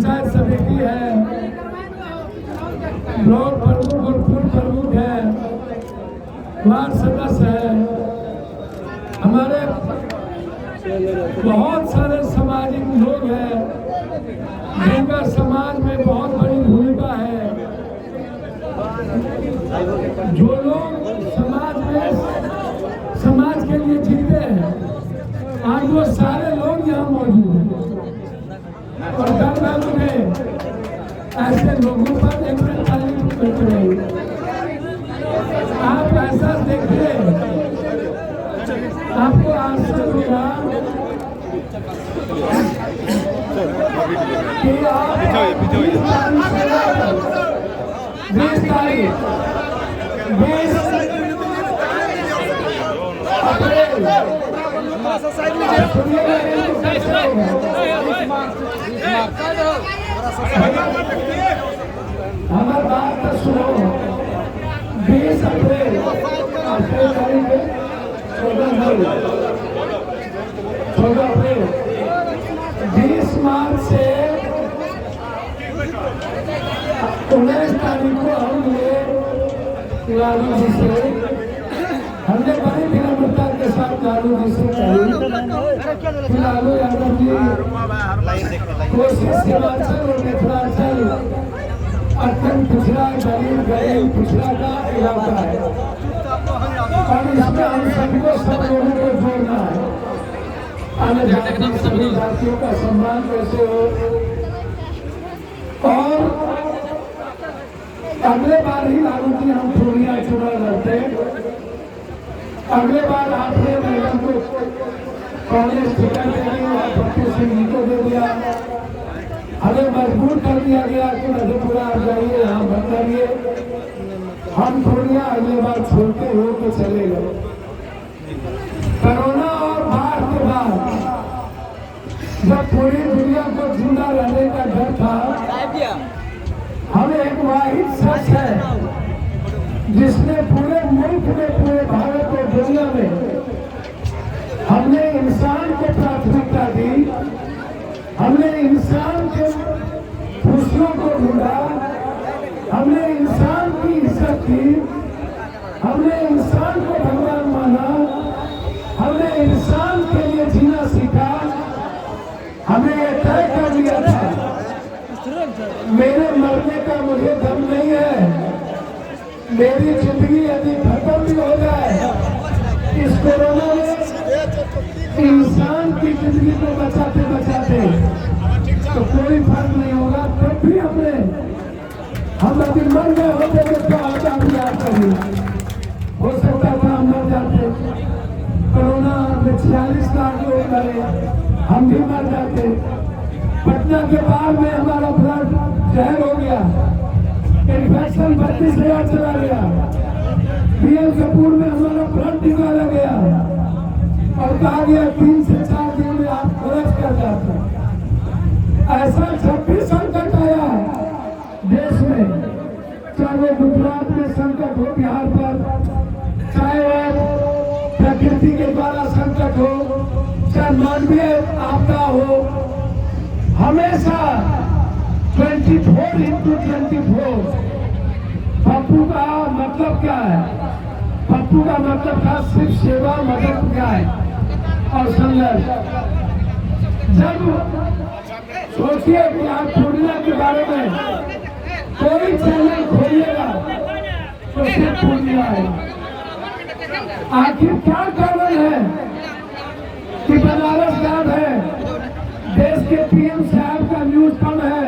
पंचायत समिति है, ब्लॉक प्रमुख और पूर्व प्रमुख है, वार्ड सदस्य है, हमारे बहुत सारे सामाजिक लोग हैं जिनका समाज में बहुत बड़ी भूमिका है। जो लोग समाज के लिए जीते हैं, आज वो सारे लोग यहाँ मौजूद हैं और घर वालों में ऐसे लोगों पर एक तालीम करते रहे। आप ऐसा देखिए, आपको आशा होगा कि आप 20 तारीख 20 अप्रैल हमारी बात तो सुनो। 20 अप्रैल 14 अप्रैल 20 मार्च से 19 तारीख को हम लालू जी से हमने बड़ी विनम्रता के साथ लालू जी से कही, लालू यादव जी कोशिश हिमाचल और मिथिलांचल अत्यंत पिछड़ा गरीब पिछड़ा का इलाका है और इसमें हम सभी को सब लोगों को जोड़ना है। अन्य जातियों का सम्मान कैसे हो। और अगले बार ही लालू जी हम पूर्णिया चुनाव लड़ते, अगले बार आपने मैडम को कांग्रेस टिकट दे दी और भट्टी सिंह जी को दे दिया, हमें मजबूर कर दिया गया कि मधेपुरा आ जाइए, यहाँ मत करिए। हम पूर्णिया अगले बार छोड़ते हो तो चले गए। कोरोना और बाढ़ के बाद जब पूरी दुनिया को जिंदा रहने का डर था, हम एक वाहिद शख्स है जिसने पूरे मुल्क में, पूरे भारत और दुनिया में हमने इंसान को प्राथमिकता दी, हमने इंसान के खुशियों को ढूंढा, हमने इंसान की इज्जत की, हमने इंसान को भगवान माना, हमने इंसान के लिए जीना सीखा। हमने ये तय कर लिया था मेरे मरने का मुझे दम नहीं है, मेरी जिंदगी यदि खत्म भी हो जाए इस कोरोना में, इंसान की जिंदगी को बचाते बचाते तो कोई फर्क नहीं होगा। तब भी हम अभी मर गए होते तो आप याद करिए, हो सकता था हम मर जाते। कोरोना में 46 लाख लोग मरे, हम भी मर जाते। पटना के बाद में हमारा ब्लड जहर हो गया, इन्फेक्शन 32,000 चला गया। बीएल कपूर में हमारा ब्लड निकाला गया और कहा गया 3 से 4 दिन में आप खर्च कर जाते। ऐसा 26 संकट आया देश में, चाहे वो गुजरात में संकट हो, बिहार पर, चाहे वो प्रकृति के द्वारा संकट हो, चाहे मानवीय आपदा हो, हमेशा 24/24। पप्पू का मतलब क्या है? पप्पू का मतलब था सिर्फ सेवा, मदद, न्याय और संघर्ष। जब सोचिए कि आप पूर्णिया के बारे में कोई चैनल खोलिएगा तो सिर्फ पूर्णिया है। आखिर क्या कारण है कि बनारस गांव है, देश के पीएम साहब का न्यूज कम है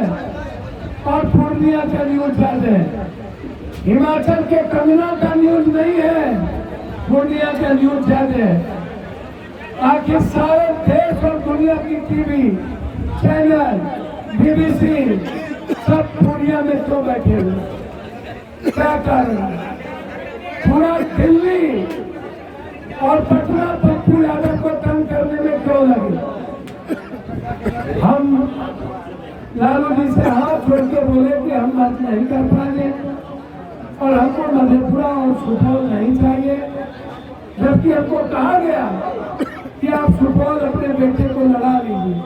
और पूर्णिया का न्यूज ज्यादा है। हिमाचल के कमिना का न्यूज नहीं है, पूर्णिया का न्यूज ज्यादा है। आखिर सारे देश और दुनिया की टीवी चैनल, बीबीसी सब पूर्णिया में क्यों बैठे हुए? क्या कारण? पूरा दिल्ली और पटना पप्पू यादव को तंग करने में क्यों लगे? हम लालू जी से हाथ जोड़ के बोले कि हम बात नहीं कर पाएंगे और हमको मधेपुरा और सुपौल नहीं चाहिए, जबकि हमको कहा गया कि आप सुपौल अपने बेटे को लड़ा लीजिए।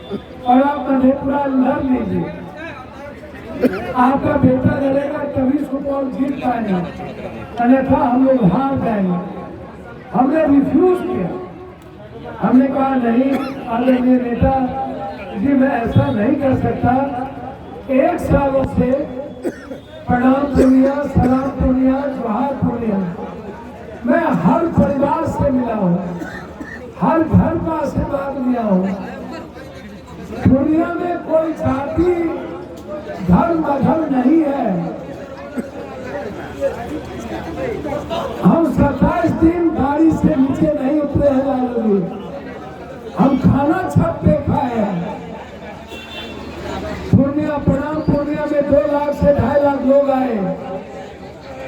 और आप मधेपुरा लड़ लीजिए, आपका बेटा लड़ेगा तभी सुपौल जीत पाएंगे, अन्यथा हम लोग हार जाएंगे। हमने रिफ्यूज किया, हमने कहा नहीं आदरणीय नेता जी, मैं ऐसा नहीं कर सकता। 1 सालों से प्रणाम पूर्णिया, सलाम पूर्णिया, जोहार पूर्णिया, मैं हर परिवार से मिला हूँ, हर घर का आशीर्वाद लिया हूँ। दुनिया में कोई जाति धर्म अधर्म नहीं है। हम 27 दिन गाड़ी से नीचे नहीं उतरे हैं लालू जी, हम खाना छत पे खाए हैं। पूर्णिया प्रणाम पूर्णिया में 2 लाख से 2.5 लाख लोग आए।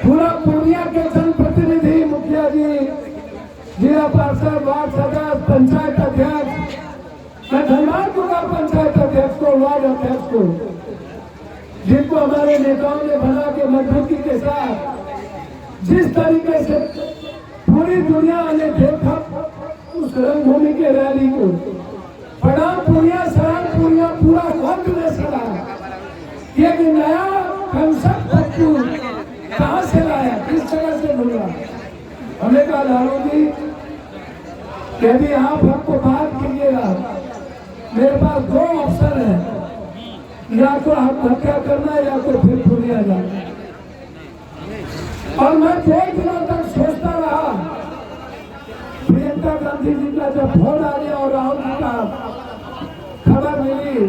पूरा पूर्णिया के जनप्रतिनिधि, मुखिया जी, जिला पार्षद, वार्ड सदस्य, पंचायत अध्यक्ष, मैं धन्यवाद दूंगा पंचायत अध्यक्ष को, वार्ड अध्यक्ष को, जिनको हमारे नेताओं ने बना के मजबूती के साथ जिस तरीके से पूरी दुनिया ने देखा उस रंगभूमि के रैली को, प्रणाम पूर्णिया, सलाम पूर्णिया, पूरा वर्ग ने सला। ये नया कंसेप्ट पप्पू कहाँ से लाया, किस तरह से बोला? हमने कहा लालू जी, यदि आप हमको बात कीजिएगा, मेरे पास 2 ऑप्शन है, या तो आत्महत्या करना या तो फिर पूर्णिया जाना। और मैं 2 दिनों तक सोचता रहा। प्रियंका गांधी जी का जब फोन आ गया और राहुल जी का खबर मिली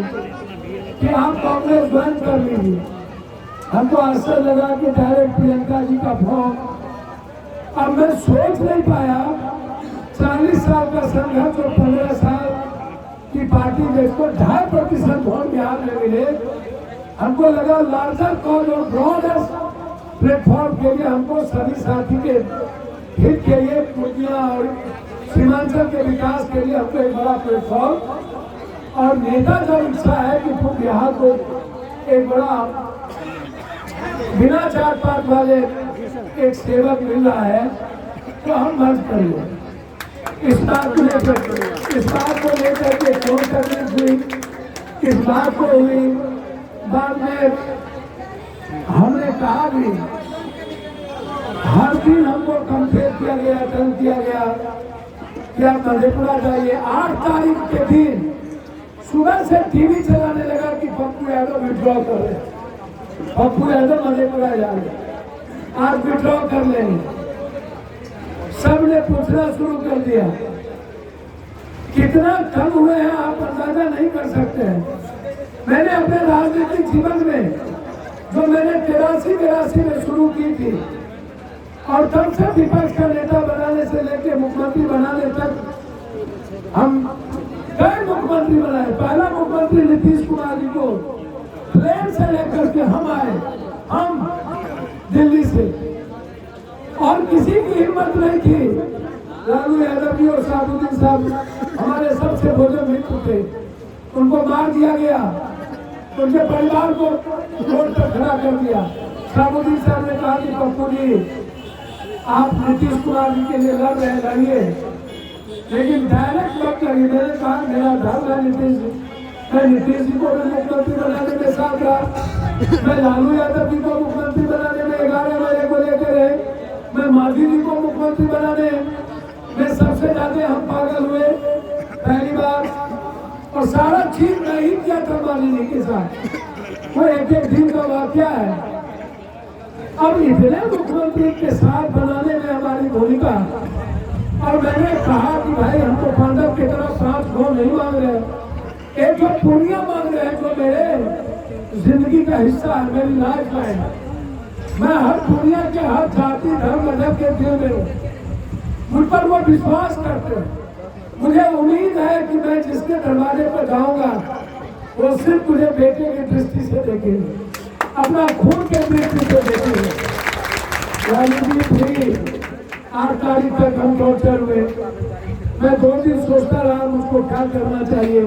कि आप कांग्रेस ज्वाइन कर लीजिए, हमको आश्चर्य लगा कि डायरेक्ट प्रियंका जी का फोन। अब मैं सोच नहीं पाया, 40 साल का संघर्ष और 15 साल की पार्टी जिसको 2.5% वोट बिहार में मिले, हमको लगा लार्जर कॉज और ब्रॉडर प्लेटफॉर्म के लिए हमको सभी साथी के हित के लिए, पूर्णिया और सीमांचल के विकास के लिए हमको एक बड़ा प्लेटफॉर्म और नेता जब इच्छा है कि बिहार को एक बड़ा बिना जात पात वाले एक सेवक मिल रहा है, तो हम मर्ज करेंगे। इस बात को लेकर के कौन तकलीफ हुई, इस बात को हुई। बाद में हमने कहा भी, हर दिन हमको कंपेयर किया गया, तंग किया गया कि आप मधेपुरा जाइए। 8 तारीख के दिन सुबह से टीवी चलाने लगा कि पप्पू यादव विड्रॉ कर रहे, पप्पू यादव मधेपुरा जा रहे, आज विड्रॉ कर लेंगे। सबने पूछना शुरू कर दिया, कितना कम हुए हैं आप अंदाजा नहीं कर सकते हैं। मैंने अपने राजनीतिक जीवन में जो मैंने 83-82 में शुरू की थी, और तब से विपक्ष का नेता बनाने से लेकर मुख्यमंत्री बनाने तक हम कई मुख्यमंत्री बनाए। पहला मुख्यमंत्री नीतीश कुमार जी को प्लेन से लेकर के हम आए, हम दिल्ली से, और किसी की हिम्मत नहीं थी। लालू यादव जी और साबुद्दीन साहब हमारे सबसे भोजन मित्र थे, उनको मार दिया गया, उनके परिवार को रोड पर खड़ा कर दिया। साबुद्दीन साहब ने कहा कि पप्पू जी, आप नीतीश कुमार जी के लिए लड़ रहे, लड़िए, लेकिन डायरेक्ट मत लड़िए। मैंने कहा मेरा धर्म है नीतीश जी, मैं नीतीश जी को भी मुख्यमंत्री बनाने में साथ रहा, मैं लालू यादव जी को मुख्यमंत्री बनाने में 11 महीने को लेकर है, मैं मांझी जी को मुख्यमंत्री बनाने में सबसे ज्यादा हम पागल हुए पहली बार। और सारा चीज नहीं किया था मांझी जी के साथ, वो एक दिन का वाकया है। अब इतने मुख्यमंत्री के साथ बनाने में हमारी भूमिका, और मैंने कहा कि भाई हम तो पांडव की तरफ 5 गाँव नहीं मांग रहे, एक जो पूर्णिया मांग रहे हैं, जो मेरे जिंदगी का हिस्सा है, मेरी लाइफ लाइन। मैं हर पूर्णिया के हर जाति धर्म मजहब के दिल में हूँ, मुझ पर वो विश्वास करते हैं। मुझे उम्मीद है कि मैं जिसके दरवाजे पर जाऊंगा वो सिर्फ मुझे बेटे की दृष्टि से देखेंगे, अपना खून के दृष्टि से देखेंगे। लालू जी भी 8 तारीख तक हम टॉर्चर हुए। मैं 2 दिन सोचता रहा मुझको क्या करना चाहिए।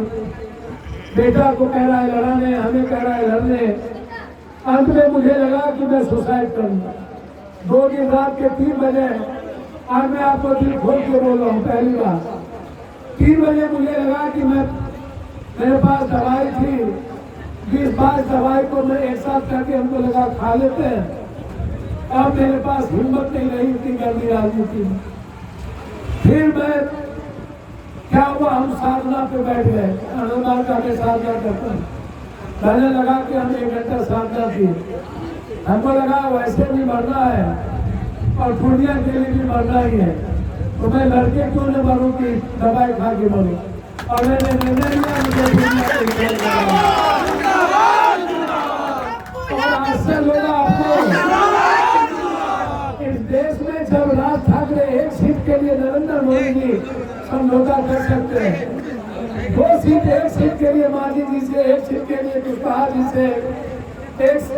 बेटा को कह रहा है लड़ाने, हमें कह रहा है लड़ने। अंत में मुझे लगा कि मैं सुसाइड करूंगा। 2 दिन रात के 3 बजे, आज मैं आपको दिल खोल के बोल रहा हूँ, पहली बार 3 बजे मुझे लगा कि मैं मेरे पास दवाई थी, 20-22 दवाई को मैं एक साथ करके हमको लगा खा लेते हैं। अब मेरे पास हिम्मत नहीं रही इतनी गर्मी राजनीति में। फिर मैं क्या हुआ, हम साधना पे बैठ गए। अनुमान का मैं साधना करता हूँ, पहले लगा कि हम 1 घंटा साधना की। हमको लगा वैसे भी मरना है और दुनिया के लिए भी मरना ही है, तो मैं लड़के क्यों न मरूं कि दवाई खा के मरूं। और मैंने निर्णय लिया मुझे दुनिया के लिए करना है। और आश्चर्य होगा आपको, इस देश में जब राज ठाकरे एक सीट के लिए नरेंद्र मोदी जी समझौता कर सकते हैं, 2 सीट, 1 सीट के लिए मांझी जी से, 1 सीट के लिए कुशवाहा जी से,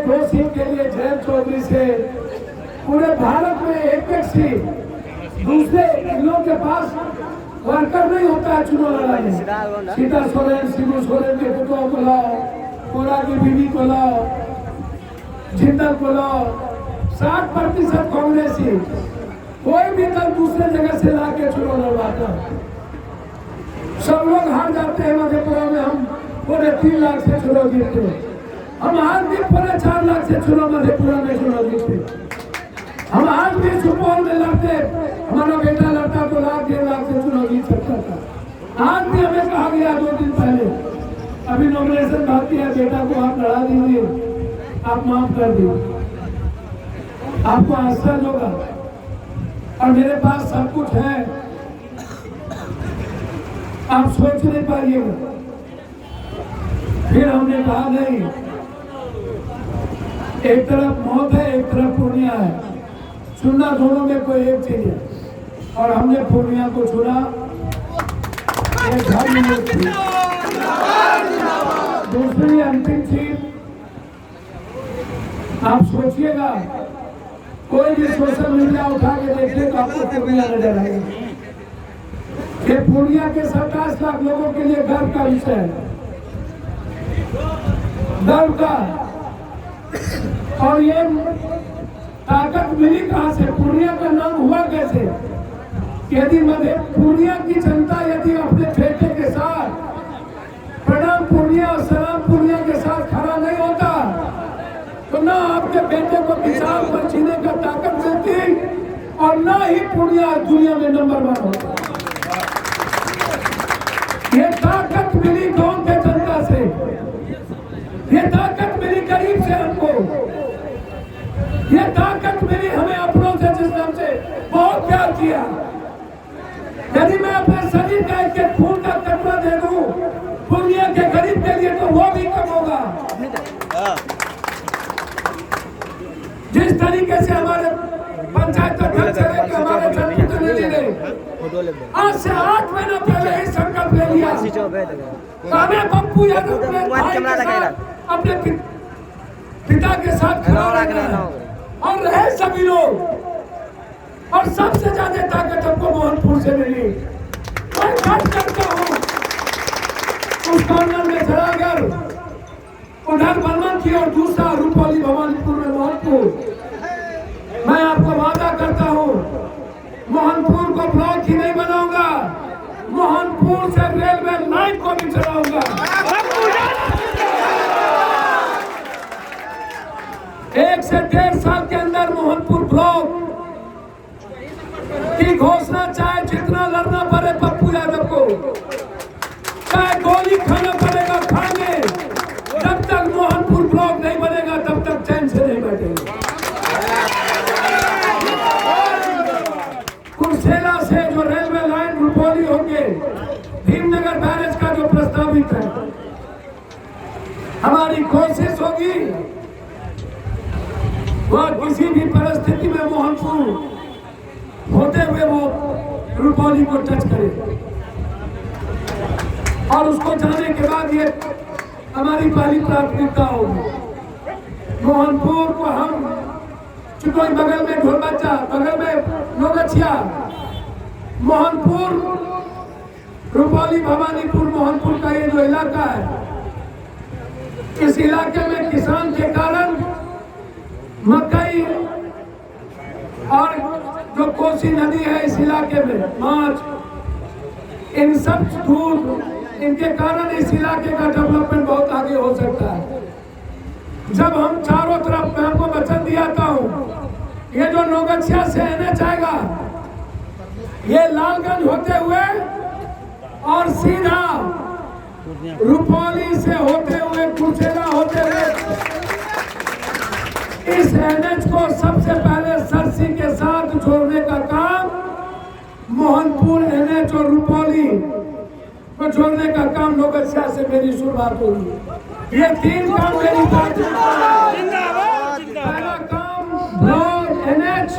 2 सीट के लिए जयंत चौधरी से, पूरे भारत में 1-1 सीट। दूसरे जिलों के पास वर्कर नहीं होता है चुनाव लड़ाने। सीता सोरेन, शिबू सोरेन के पुतों को लाओ, कोरा की बीवी को लाओ, जिंदल को लाओ, 60% कांग्रेसी। कोई भी दल दूसरे जगह से ला के चुनाव लड़वाता, सब लोग हार जाते हैं। मधेपुरा में हम 3.5 लाख से चुनाव जीतते, हम आज भी 4.5 लाख से चुनाव मधेपुरा में चुनाव जीतते। हम आज भी सुपौल में लड़ते, हमारा बेटा लड़ता तो 1.5 लाख से चुनाव जीत सकता था। आज भी हमें कहा गया 2 दिन पहले, अभी नॉमिनेशन बाकी है, बेटा को आप लड़ा दीजिए, आप माफ कर दीजिए। आपको आश्चर्य होगा, और मेरे पास सब कुछ है, आप सोच नहीं पाइएगा। फिर हमने कहा नहीं, एक तरफ मौत है, एक तरफ पूर्णिया है, चुनना दोनों में कोई एक चीज है। और हमने पूर्णिया को चुना। एक दूसरी अंतिम चीज, आप सोचिएगा, कोई भी सोशल मीडिया उठा के देखिए तो आपको पूर्णिया नजर आएगी। ये पूर्णिया के 27 लाख लोगों के लिए गर्व का विषय है, गर्व का। और ये ताकत मिली कहां से, पूर्णिया का नाम हुआ कैसे? यदि पूर्णिया की जनता यदि अपने बेटे के साथ प्रणाम पूर्णिया और सलाम पूर्णिया के साथ खड़ा नहीं होता, तो ना आपके बेटे को विचार पर जीने का ताकत मिलती, और ना ही पूर्णिया दुनिया में नंबर 1 होता। ये ताकत मिली गांव के जनता से, ये ताकत मिली गरीब से हमको, ये ताकत मिली हमें अपनों से, जिस से बहुत प्यार किया। यदि मैं अपने शरीर का एक खून का कतरा दे दूं पूर्णिया के गरीब के लिए, तो वो भी कम होगा। जिस तरीके से हमारे पंचायत अध्यक्ष ने हमारे जनप्रतिनिधि ने आज से 8 महीना पहले ही संकल्प ले लिया, हमें पप्पू यादव अपने पिता के साथ खड़ा रहना है। और रहे सभी लोग, और सबसे ज्यादा ताकत हमको मोहनपुर से मिली। मैं बात करता हूँ उस कॉर्नर में जरागर, उधर बर्मन की, और दूसरा रूपौली भवानीपुर में मोहनपुर। मैं आपको वादा करता हूँ, मोहनपुर को ब्लॉक ही नहीं बनाऊंगा, मोहनपुर से रेलवे लाइन को भी चलाऊंगा। 1 से 1.5 साल के अंदर मोहनपुर ब्लॉक की घोषणा, चाहे जितना लड़ना पड़े पप्पू यादव को, चाहे गोली खाना पड़ेगा खाने, जब तक मोहनपुर ब्लॉक नहीं बनेगा तब तक चैन से नहीं बैठेगा। कुर्सेला से जो रेलवे लाइन रुपौली होंगे, भीमनगर बैरेज का जो प्रस्तावित है, हमारी कोशिश होगी वह किसी भी परिस्थिति में मोहनपुर होते हुए वो रुपौली को टच करे, और उसको जाने के बाद ये हमारी पहली प्राथमिकता होगी। मोहनपुर को हम, चुटोई बगल में ढोलबच्चा, बगल में नौगछिया, मोहनपुर, रुपौली, भवानीपुर, मोहनपुर का ये जो इलाका है, इस इलाके में किसान के कारण मकई और जो कोसी नदी है इस इलाके में, माछ, इन सब दूध इनके कारण इस इलाके का डेवलपमेंट बहुत आगे हो सकता है। जब हम चारों तरफ, मैं आपको वचन दियाता हूँ, ये जो नौगछिया से NH आएगा, ये लालगंज होते हुए और सीधा रुपौली से होते हुए, कुर्सेला होते हुए इस NH को सबसे पहले सरसी के साथ जोड़ने का काम, मोहनपुर NH और रुपौली को जोड़ने का काम नौगछिया से मेरी शुरुआत होगी। ये 3 काम मेरी पहला काम ब्लॉक NH,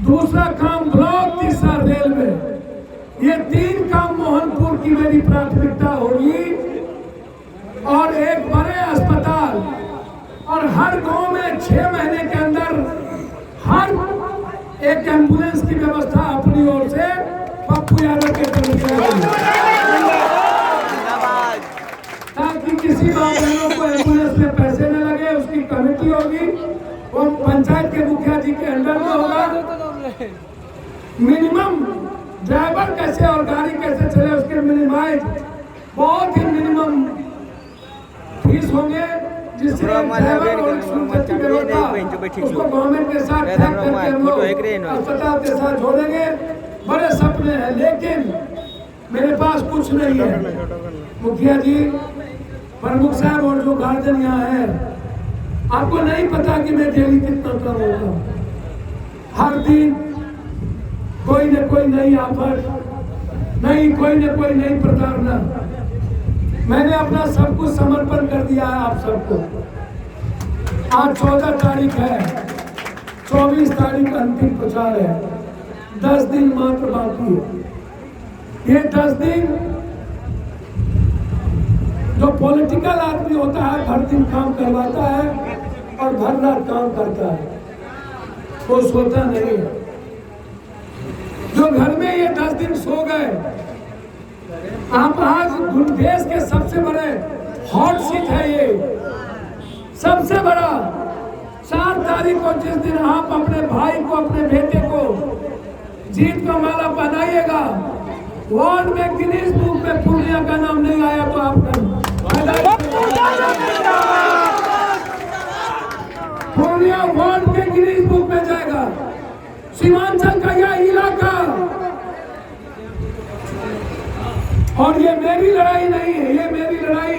दूसरा काम ब्लॉक, तीसरा रेलवे। ये 3 काम मोहनपुर की मेरी प्राथमिकता होगी और एक बड़े अस्पताल और हर गांव में 6 महीने के अंदर हर एक एम्बुलेंस की व्यवस्था अपनी ओर से पप्पू यादव के तरफ ताकि किसी गाँव वालों को एम्बुलेंस में पैसे न लगे। उसकी कमेटी होगी, वो पंचायत के मुखिया जी के अंडर में होगा। मिनिमम ड्राइवर कैसे और गाड़ी कैसे चले उसके मिनिमाइज, बहुत ही मिनिमम फीस होंगे, जिससे ड्राइवर और उसको गवर्नमेंट के साथ अस्पताल के साथ जोड़ेंगे। बड़े सपने हैं, लेकिन मेरे पास कुछ नहीं है। मुखिया जी, प्रमुख साहब और जो गार्जियन यहाँ है, आपको नहीं पता कि मैं डेली कितना काम होता हूँ। हर दिन कोई न कोई नई ऑफर, कोई न कोई नई प्रताड़ना। मैंने अपना सब कुछ समर्पण कर दिया है आप सबको। आज 14 तारीख है, 24 तारीख अंतिम प्रचार है, 10 दिन मात्र बाकी है। ये 10 दिन जो पॉलिटिकल आदमी होता है, हर दिन काम करवाता है और भर रात काम करता है, वो सोता नहीं है। जो घर में ये 10 दिन सो गए, आप आज देश के सबसे बड़े हॉट सीट है ये, सबसे बड़ा 4 तारीख को जिस दिन आप अपने भाई को, अपने बेटे को जीत का माला पहनाइएगा, वर्ल्ड में गिनीज बुक में पूर्णिया का नाम नहीं आया तो आप पूर्णिया वर्ल्ड के गिनीज बुक में जाएगा। सीमांचल का यह इलाका, और ये मेरी लड़ाई नहीं है, ये मेरी लड़ाई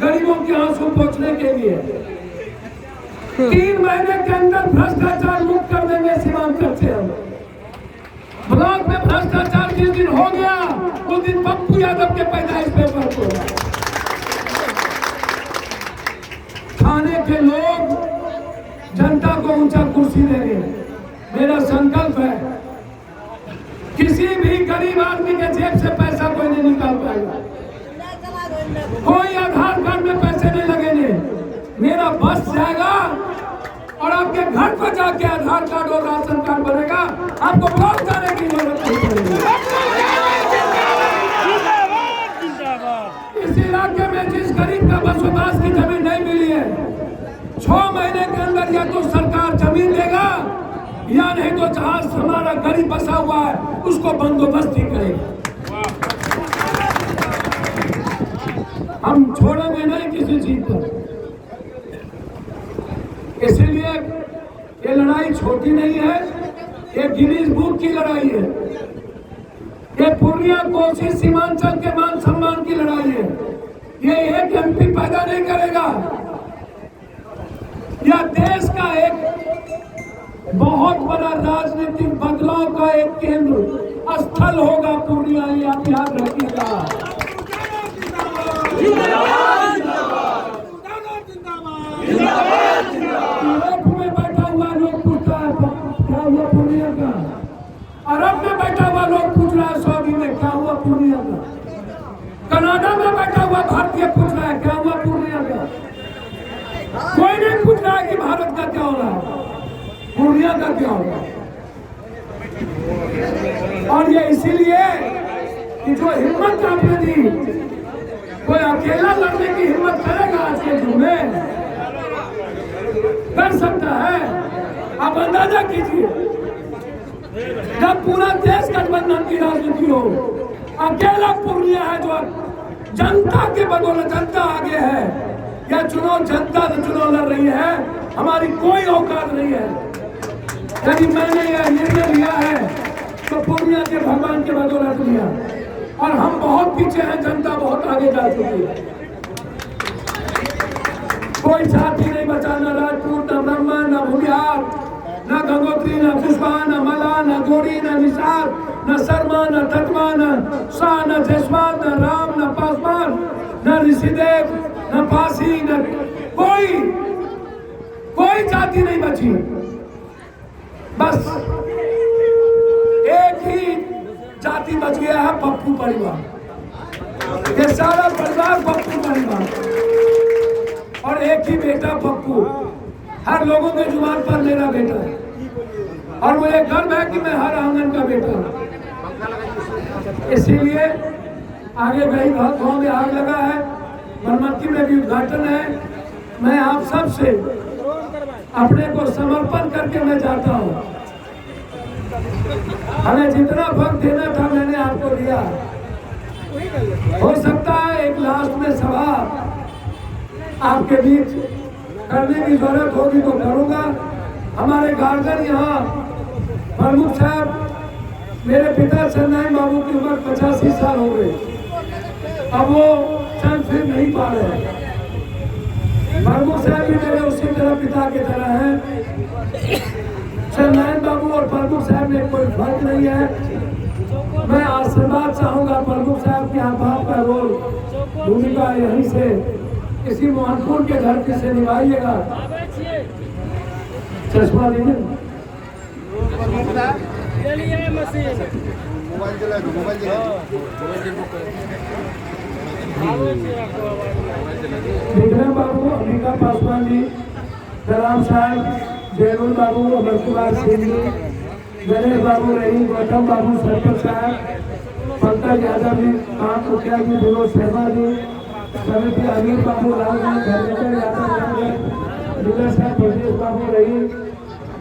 गरीबों के आंसू पोंछने के लिए। 3 महीने के अंदर भ्रष्टाचार मुक्त कर देंगे सीमांचल से हम। ब्लॉक में भ्रष्टाचार जिस दिन हो गया, उस दिन पप्पू यादव के पैदाइश पेपर को थाने के लोग जनता को ऊंचा कुर्सी देंगे। मेरा संकल्प है, किसी भी गरीब आदमी के जेब से पैसा कोई नहीं निकाल पाएगा, कोई आधार कार्ड में पैसे नहीं लगेंगे। मेरा बस जाएगा और आपके घर पर जाके आधार कार्ड और राशन कार्ड बनेगा, आपको ब्लॉक जाने की जरूरत नहीं पड़ेगी। इस इलाके में जिस गरीब का बसोबास की जमीन नहीं मिली है, 6 महीने के अंदर या तो सरकार जमीन देगा या नहीं तो जहां हमारा गरीब बसा हुआ है उसको बंदोबस्ती करेगा। हम छोड़ेंगे नहीं किसी चीज को। इसीलिए ये लड़ाई छोटी नहीं है, ये गिनीज बुक की लड़ाई है, ये पूर्णिया कोसी सीमांचल के मान सम्मान की लड़ाई है। ये एक MP पैदा नहीं करेगा, यह देश का एक बहुत बड़ा राजनीतिक बदलाव का एक केंद्र स्थल होगा पूर्णिया, ये आप याद रखिएगा। यूरोप में बैठा हुआ लोग पूछता है क्या हुआ पूर्णिया का, अरब में बैठा हुआ लोग पूछ रहा है सऊदी में क्या हुआ पूर्णिया का, कनाडा में बैठा हुआ भारतीय पूछ रहा है क्या हुआ पूर्णिया का। कोई नहीं पूछ रहा है कि भारत का क्या हो रहा है, पूर्णिया का क्या होगा। और ये इसीलिए कि जो हिम्मत आपने दी, कोई अकेला लड़ने की हिम्मत करेगा आज के युग में, कर सकता है। आप अंदाजा कीजिए, जब पूरा देश गठबंधन की राजनीति हो, अकेला पूर्णिया है जनता के बदौलत जनता आगे है, यह चुनाव जनता से चुनाव लड़ रही है, हमारी कोई औकात नहीं है। यदि मैंने यह निर्णय लिया है तो पूर्णिया के भगवान के बदौलत लिया, और हम बहुत पीछे हैं, जनता बहुत आगे जा चुकी है। कोई जाति नहीं बचा, न राजपूत, न ब्राह्मण, न भूमिहार, न गंगोत्री, न कुशवाहा, न मला, न गोरी, न निषाद, न शर्मा, न तत्वा, न शाह, न जयसवाल, न राम, न पासवान, न ऋषिदेव, न पासी, न कोई जाति नहीं बची। बस एक ही जाति बच गया है, पप्पू परिवार। ये सारा परिवार पप्पू परिवार, और एक ही बेटा पप्पू। हर लोगों के जुबान पर मेरा बेटा है, और मुझे गर्व है कि मैं हर आंगन का बेटा हूँ। इसीलिए आगे गई गाँव में आग लगा है, बरमत्ती में भी उद्घाटन है। मैं आप सब से अपने को समर्पण करके मैं जाता हूँ। हमें जितना वक्त देना था मैंने आपको दिया। हो सकता है एक लास्ट में सभा आपके बीच करने की जरूरत होगी तो करूँगा। हमारे गार्जियन यहाँ प्रमुख साहब, मेरे पिता चंदाई बाबू की उम्र 85 साल हो गई, अब वो चल फिर नहीं पा रहे। प्रमुख साहब भी मेरे उसी तरह पिता की तरह हैं। चंदाई बाबू और प्रमुख साहब में कोई फर्क नहीं है। मैं आशीर्वाद चाहूँगा प्रमुख साहब की, आप आपका रोल भूमिका यहीं से किसी मोहनपुर के धरती से निभाइएगा। चश्मा लीजिए। विक्रम बाबू, अंबिका पासवान जी, कलाम साहब, जयनुल बाबू, अमर कुमार सिंह जी, गणेश बाबू रही, गौतम बाबू, सरपंच साहब, पंकज यादव जी, काम मुखिया जी, विनोद शर्मा जी, समिति अनिल बाबू, लाल जी, धर्मेंद्र यादव, लीला साहब, ब्रजेश बाबू रही,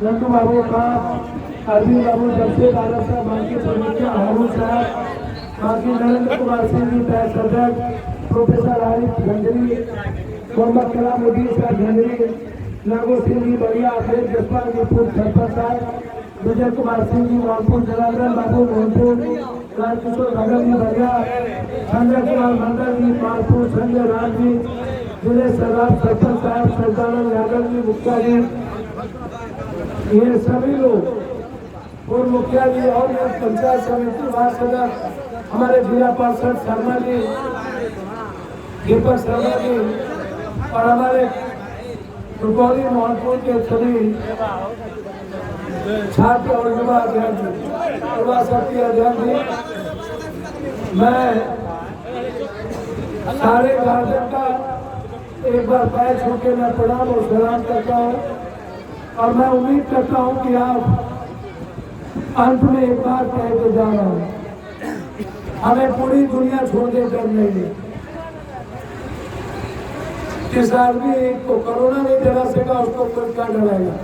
नंदू बाबू का, अरविंद बाबू, जमशेद आलम साहब, बाकी समितियाँ, हारून साहब, बाकी नरेंद्र कुमार सिंह जी, तय सदर, प्रोफेसर आरिफ गंजरी, मोहम्मद कलामुद्दीन साहब गंजरी, नागो सिंह जी बढ़िया, अखिलेश जसपाल जी, पूर्व सरपंच साहब, विजय कुमार सिंह जी, मोहनपुर, जलालगढ़ बाबू मोहनपुर, राजकिशोर भगत जी बढ़िया, संजय कुमार मंडल जी, मालपुर, संजय राम जी, जिले सरदार सरपंच साहब, सदानंद यादव जी, मुखिया जी, ये सभी लोग, पूर्व मुखिया जी और पंचायत समिति महासदर हमारे जिला पार्षद शर्मा जी, दीपक शर्मा जी, और हमारे रुपौली मोहनपुर के सभी छात्र और युवा अध्यक्ष, युवा शक्ति अध्यक्ष जी, मैं सारे गार्जियन का एक बार पैर छू के मैं प्रणाम और सलाम करता हूँ। और मैं उम्मीद करता हूँ कि आप अंत में एक बार कह के जा रहा हूँ, हमें पूरी दुनिया छोड़ के कर नहीं दी। जिस आदमी को कोरोना नहीं डरा सका उसको कोई क्या डराएगा,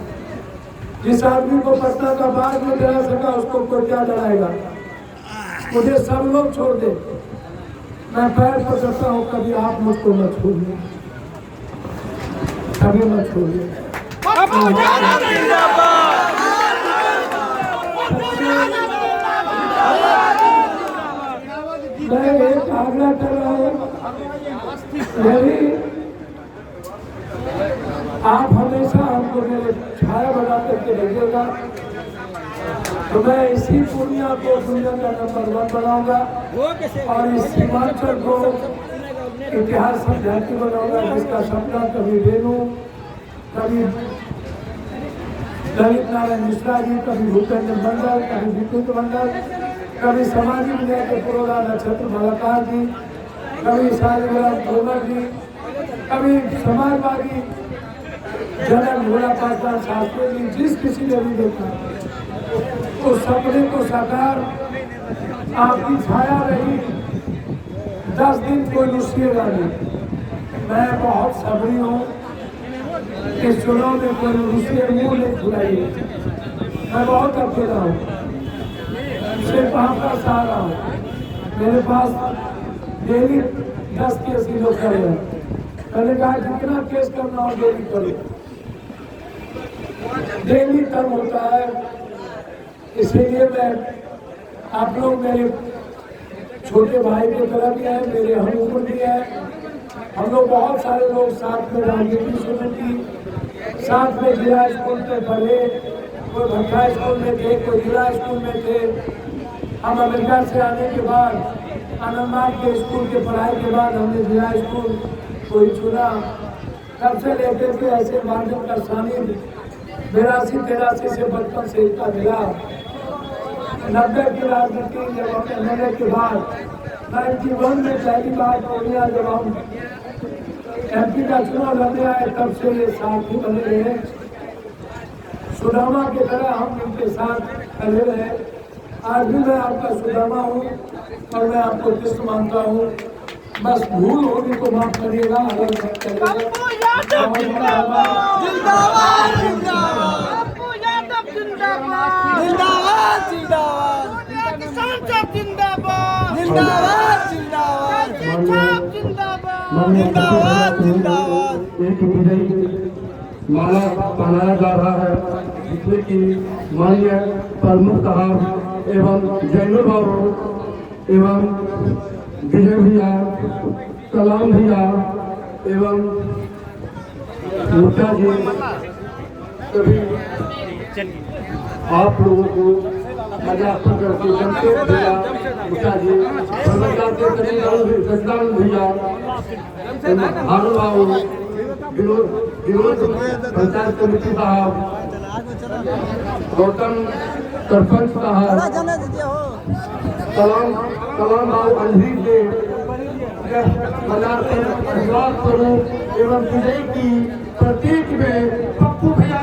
जिस आदमी को पटना का बाढ़ नहीं डरा सका उसको कोई क्या डराएगा। मुझे सब लोग छोड़ दे, मैं पैर पकड़ता हूँ, कभी आप मुझको मत छोड़िए, कभी मत छोड़िए। मैं एक आग्रह कर रहा हूँ, यदि आप हमेशा हमको मेरे छाया बना करके भेजिएगा तो मैं इसी पूर्णिया को दुनिया का नंबर 1 बनाऊंगा और इस सीमांचल को इतिहास समझाती बनाऊंगा, जिसका सपना कभी रेणु, कभी ललित नारायण मिश्रा जी, कभी भूपेंद्र मंडल, कभी विद्युत मंडल, कभी सामाजिक न्याय के पुरोधा नक्षत्र मलाकार जी, कभी शालीग्राम तोमर जी, कभी समाजवादी जनक भोला पासवान शास्त्री जी, जिस किसी ने भी देखा उस सपने को साकार आपकी छाया रही। 10 दिन कोई रुसिएगा नहीं, मैं बहुत सबरी हूँ, इस चुनाव में कोई रुसिए मुँह नहीं खुलाइए, मैं बहुत अकेला हूँ, सिर्फ आपका सहारा हूँ। मेरे पास डेली 10 केस ही लोग कर रहे हैं। मैंने कहा जितना केस करना हो डेली करो, डेली तब होता है। इसीलिए मैं आप लोग मेरे छोटे भाई की तरह भी है, मेरे हम उम्र भी है। हम लोग बहुत सारे लोग साथ में राजनीति शुरू की, साथ में जिला स्कूल में पढ़े, कोई भट्टा स्कूल में थे, कोई जिला स्कूल में थे। हम अमेरिका से आने के बाद आनंदबाग के स्कूल के पढ़ाई के बाद हमने जिला स्कूल कोई चुना। तब से लेकर के ऐसे माध्यम का सानिध्य 82-83 से बचपन से इतना मिला। 90 की राजनीति जब हम एमएलए के बाद 91 में पहली बार पूर्णिया जब हम एमपी का चुनाव लड़ने आए, तब से ये साथ ही बने रहे। सुदामा की तरह हम इनके साथ खड़े रहे। आज भी मैं आपका सुदामा हूँ और मैं आपको कृष्ण मानता हूँ। बस भूल होगी तो माफ करिएगा। अगर माला पहनाया जा रहा है, जिसमें कि माननीय प्रमुख साहब एवं जैनो बाबू एवं विजय भैया, कलाम भैया एवं मुखिया जी सभी आप लोगों को मजाक करके जनते भैया, मुखिया जी, सच्चिदानंद भैया, भानु बाबू, विनोद पंचायत कमेटी साहब, गौतम सरपंच साहब, कलाम बाबू अंधी से स्वरूप एवं विजय की प्रतीक में पप्पू भैया